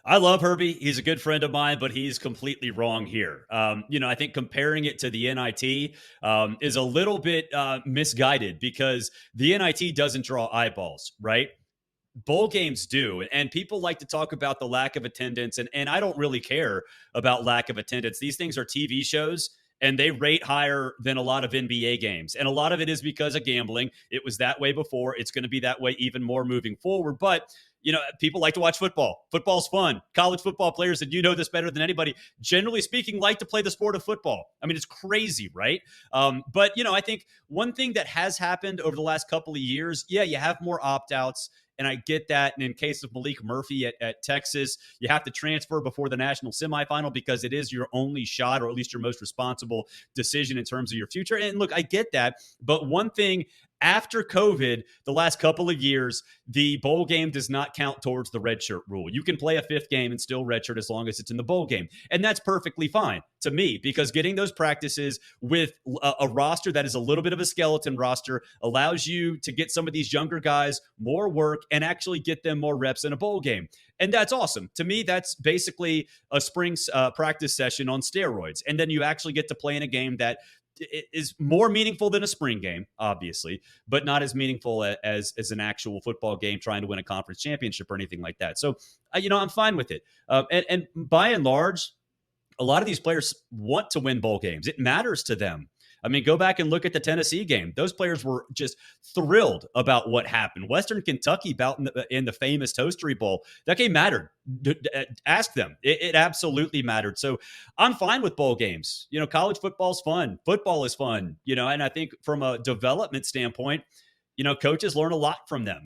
I love Herbie. He's a good friend of mine, but he's completely wrong here. I think comparing it to the NIT is a little bit misguided because the NIT doesn't draw eyeballs, right? Bowl games do. And people like to talk about the lack of attendance. And I don't really care about lack of attendance. These things are TV shows and they rate higher than a lot of NBA games. And a lot of it is because of gambling. It was that way before. It's going to be that way even more moving forward. But people like to watch football. Football's fun. College football players, and you know this better than anybody, generally speaking, like to play the sport of football. I mean, it's crazy, right? But I think one thing that has happened over the last couple of years, yeah, you have more opt outs. And I get that. And in case of Malik Murphy at Texas, you have to transfer before the national semifinal because it is your only shot, or at least your most responsible decision in terms of your future. And look, I get that. But one thing after COVID, the last couple of years, the bowl game does not count towards the redshirt rule. You can play a fifth game and still redshirt as long as it's in the bowl game. And that's perfectly fine to me because getting those practices with a roster that is a little bit of a skeleton roster allows you to get some of these younger guys more work and actually get them more reps in a bowl game. And that's awesome. To me, that's basically a spring practice session on steroids. And then you actually get to play in a game that is more meaningful than a spring game, obviously, but not as meaningful as an actual football game trying to win a conference championship or anything like that. So, I'm fine with it. And by and large, a lot of these players want to win bowl games. It matters to them. I mean, go back and look at the Tennessee game. Those players were just thrilled about what happened. Western Kentucky bout in the famous Toastery Bowl. That game mattered. Ask them. It absolutely mattered. So I'm fine with bowl games. College football's fun. Football is fun. And I think from a development standpoint, coaches learn a lot from them.